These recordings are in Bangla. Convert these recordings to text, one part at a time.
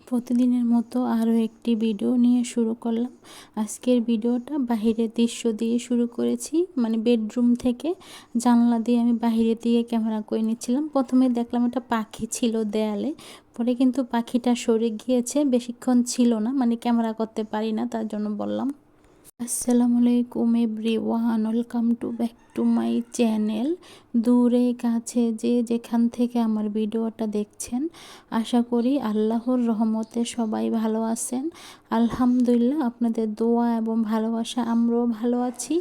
প্রতিদিনের মতো আরও একটি ভিডিও নিয়ে শুরু করলাম। আজকের ভিডিওটা বাহিরের দৃশ্য দিয়ে শুরু করেছি, মানে বেডরুম থেকে জানলা দিয়ে আমি বাহিরের দিকে ক্যামেরা করে নিচ্ছিলাম। প্রথমে দেখলাম একটা পাখি ছিল দেয়ালে, পরে কিন্তু পাখিটা সরে গিয়েছে, বেশিক্ষণ ছিল না, মানে ক্যামেরা করতে পারি না, তার জন্য বললাম। আসসালামু আলাইকুম everyone, welcome to back to my channel. দূরে কাছে যে যেখান থেকে আমার ভিডিওটা দেখছেন, আশা করি আল্লাহর রহমতে সবাই ভালো আছেন। আলহামদুলিল্লাহ, আপনাদের দোয়া এবং ভালোবাসা আমরাও ভালো আছি।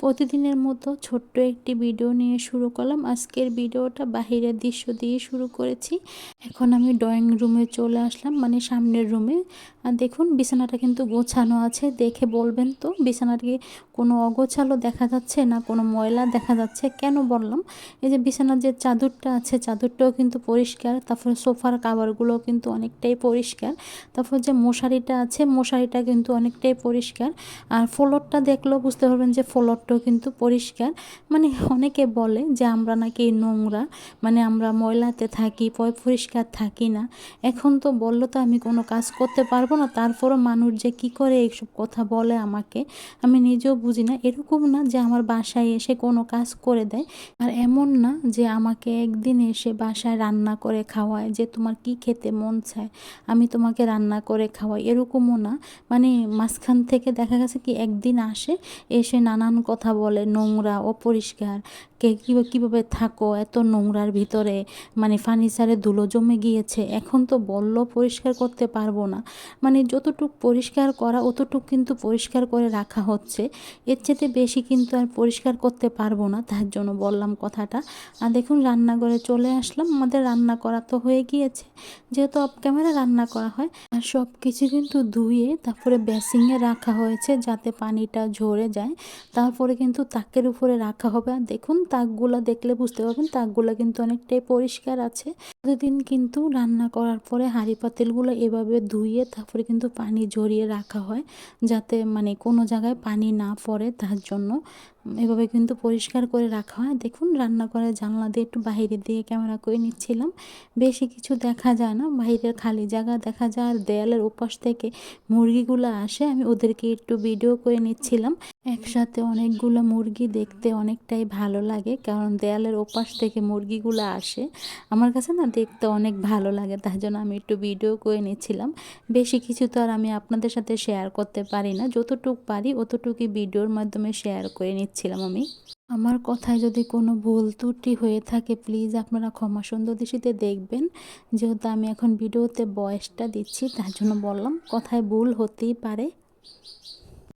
প্রতিদিনের মতো ছোট্ট একটি ভিডিও নিয়ে শুরু করলাম। আজকের ভিডিওটা বাহিরের দৃশ্য দিয়ে শুরু করেছি। এখন আমি ড্রয়িং রুমে চলে আসলাম, মানে সামনের রুমে। আর দেখুন বিছানাটা কিন্তু গোছানো আছে, দেখে বলবেন তো বিছানাটি কোনো অগোছালো দেখা যাচ্ছে না, কোনো ময়লা দেখা যাচ্ছে। কেন বললাম, এই যে বিছানার যে চাদরটা আছে, চাদরটাও কিন্তু পরিষ্কার, তারপরে সোফার কাভারগুলো কিন্তু অনেকটাই পরিষ্কার, তারপর যে মশারিটা আছে মশারিটা কিন্তু অনেকটাই পরিষ্কার। আর ফ্লোরটা দেখলেও বুঝতে পারবেন যে ফ্লোরটাও কিন্তু পরিষ্কার। মানে অনেকে বলে যে আমরা নাকি নোংরা, মানে আমরা ময়লাতে থাকি, পরিষ্কার থাকি না। এখন তো বললো তো আমি কোনো কাজ করতে পারবো না, তারপরও মানুষ যে কি করে এইসব কথা বলে আমাকে, আমি নিজেও বুঝি না। এরকম না যে আমার বাসায় এসে কোনো কাজ করে দেয়, আর এমন না যে আমাকে একদিন এসে বাসায় রান্না করে খাওয়ায়, যে তোমার কি খেতে মন চায় আমি তোমাকে রান্না করে খাওয়াই, এরকমও না। মানে মাঝখান থেকে দেখা গেছে কি একদিন আসে, এসে নানান কথা বলে, নোংরা, অপরিষ্কার, কীভাবে থাকো এত নোংরার ভিতরে, মানে ফার্নিচারে ধুলো জমে গিয়েছে, এখন তো বললো পরিষ্কার করতে পারবো না। মানে যতটুক পরিষ্কার করা অতটুক কিন্তু পরিষ্কার করে রাখা হচ্ছে, এর চেয়ে বেশি কিন্তু আর পরিষ্কার করতে পারবো না, তার জন্য বললাম কথাটা। আর দেখুন রান্নাঘরে চলে আসলাম, আমাদের রান্না করা তো হয়ে গিয়েছে, যেহেতু অফ ক্যামেরা রান্না করা হয়। আর সব কিছু কিন্তু ধুয়ে তারপরে বেসিংয়ে রাখা হয়েছে যাতে পানিটা ঝরে যায়, তারপরে কিন্তু তাকের উপরে রাখা হবে। আর দেখুন তাকগুলো দেখলে বুঝতে পারবেন তাকগুলো কিন্তু অনেকটাই পরিষ্কার আছে। প্রতিদিন কিন্তু রান্না করার পরে হাঁড়ি পাতিলগুলো এভাবে ধুয়ে তারপরে কিন্তু পানি ঝরিয়ে রাখা হয়, যাতে মানে কোনো জায়গায় পানি না পড়ে, তার জন্য এভাবে কিন্তু পরিষ্কার করে রাখা হয়। দেখুন রান্নাঘরের জানলা দিয়ে একটু বাইরের দিকে ক্যামেরা করে নিচ্ছিলাম, বেশি কিছু দেখা যায় না, বাইরের খালি জায়গা দেখা যায়। আর দেয়ালের ওপাশ থেকে মুরগিগুলো আসে, আমি ওদেরকে একটু ভিডিও করে নিচ্ছিলাম। একসাথে অনেকগুলো মুরগি দেখতে অনেকটাই ভালো লাগে, কারণ দেয়ালের ওপাশ থেকে মুরগিগুলো আসে, আমার কাছে না দেখতে অনেক ভালো লাগে, তার জন্য আমি একটু ভিডিও করে নিচ্ছিলাম। বেশি কিছু তো আর আমি আপনাদের সাথে শেয়ার করতে পারি না, যতটুকু পারি অতটুকুই ভিডিওর মাধ্যমে শেয়ার করে নিচ্ছিলাম আমি। আমার কথায় যদি কোনো ভুল ত্রুটি হয়ে থাকে প্লিজ আপনারা ক্ষমা সুন্দর দৃষ্টিতে দেখবেন, যেহেতু আমি এখন ভিডিওতে ভয়েসটা দিচ্ছি, তার জন্য বললাম কথায় ভুল হতেই পারে।